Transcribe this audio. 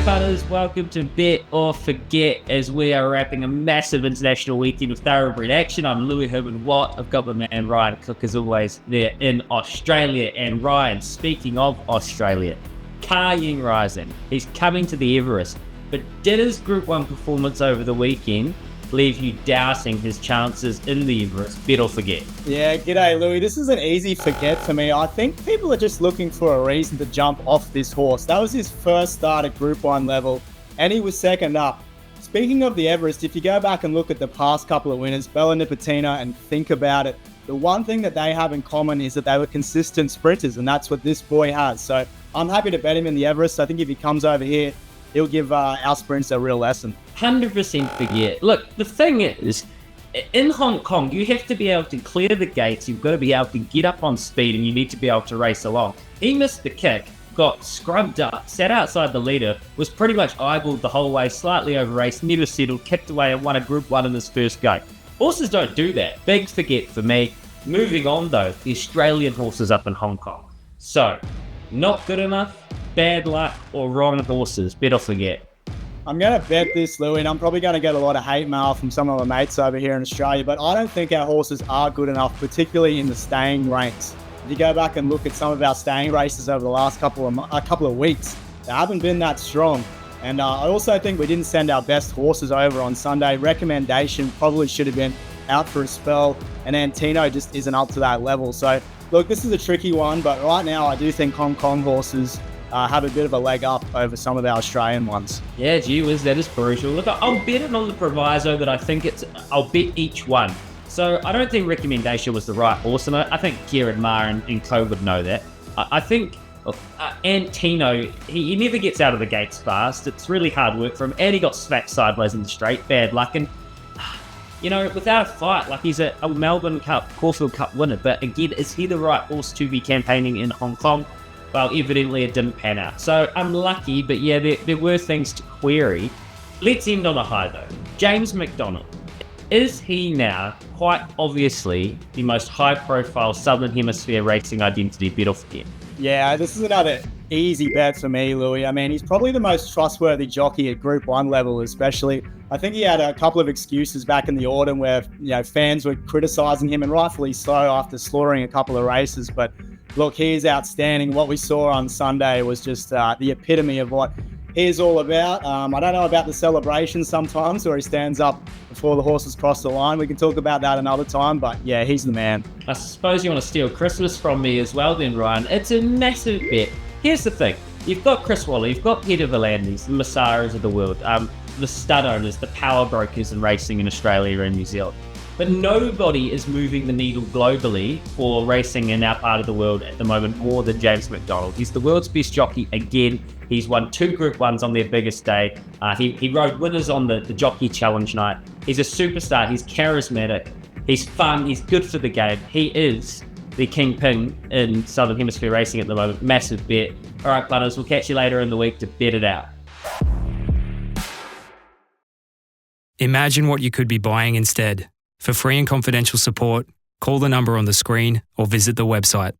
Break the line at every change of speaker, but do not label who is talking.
punters, welcome to Bet or Forget as we are wrapping a massive international weekend of thoroughbred action. I'm Louis Herman Watt. I've got my man Ryan Cook as always there in Australia. And Ryan, speaking of Australia, Ying rising. He's coming to the Everest, but did his Group 1 performance over the weekend leave you doubting his chances in the Everest? Bet or forget?
Yeah, g'day Louis. This is an easy forget for me. I think people are just looking for a reason to jump off this horse. That was his first start at Group 1 level, and he was second up. Speaking of the Everest, if you go back and look at the past couple of winners, Bella Nipotina, and think about it, the one thing that they have in common is that they were consistent sprinters, and that's what this boy has. So I'm happy to bet him in the Everest. I think if he comes over here, he'll give our sprints a real lesson.
100% forget. Look, the thing is, in Hong Kong, you have to be able to clear the gates. You've got to be able to get up on speed, and you need to be able to race along. He missed the kick, got scrubbed up, sat outside the leader, was pretty much eyeballed the whole way, slightly over raced, never settled, kicked away, and won a Group 1 in his first go. Horses don't do that. Big forget for me. Moving on though, the Australian horses up in Hong Kong. So, not good enough, bad luck, or wrong horses? Bet or forget?
I'm going to bet this, Louis, and I'm probably going to get a lot of hate mail from some of my mates over here in Australia, but I don't think our horses are good enough, particularly in the staying ranks. If you go back and look at some of our staying races over the last couple of weeks, they haven't been that strong. And I also think we didn't send our best horses over on Sunday. Recommendation probably should have been out for a spell, and Antino just isn't up to that level. So, look, this is a tricky one, but right now I do think Hong Kong horses have a bit of a leg up over some of our Australian ones.
Yeah, gee whiz, that is brutal. Look, I'll bet it on the proviso that I'll bet each one. So I don't think Recommendation was the right horse, and I think Kieran Maher and Co would know that. I think Antino, he never gets out of the gates fast. It's really hard work for him, and he got smacked sideways in the straight, bad luck. And you know, without a fight, like he's a Melbourne Cup, Caulfield Cup winner, but again, is he the right horse to be campaigning in Hong Kong? Well, evidently it didn't pan out. So unlucky, but yeah, there were things to query. Let's end on a high though. James McDonald. Is he now quite obviously the most high-profile Southern Hemisphere racing identity? Bet or forget?
Yeah, this is another easy bet for me, Louis. I mean, he's probably the most trustworthy jockey at Group 1 level, especially. I think he had a couple of excuses back in the autumn where, fans were criticising him, and rightfully so, after slaughtering a couple of races. But look, he's outstanding. What we saw on Sunday was just the epitome of what he's all about. I don't know about the celebration sometimes where he stands up before the horses cross the line. We can talk about that another time, but yeah, he's the man.
I suppose you want to steal Christmas from me as well then, Ryan. It's a massive bet. Here's the thing. You've got Chris Waller, you've got Peter V'landys, the Massaras of the world, the stud owners, the power brokers in racing in Australia and New Zealand. But nobody is moving the needle globally for racing in our part of the world at the moment more than James McDonald. He's the world's best jockey again. He's won 2 Group 1s on their biggest day. He rode winners on the Jockey Challenge night. He's a superstar. He's charismatic. He's fun. He's good for the game. He is the kingpin in Southern Hemisphere racing at the moment. Massive bet. All right, punters, we'll catch you later in the week to bet it out.
Imagine what you could be buying instead. For free and confidential support, call the number on the screen or visit the website.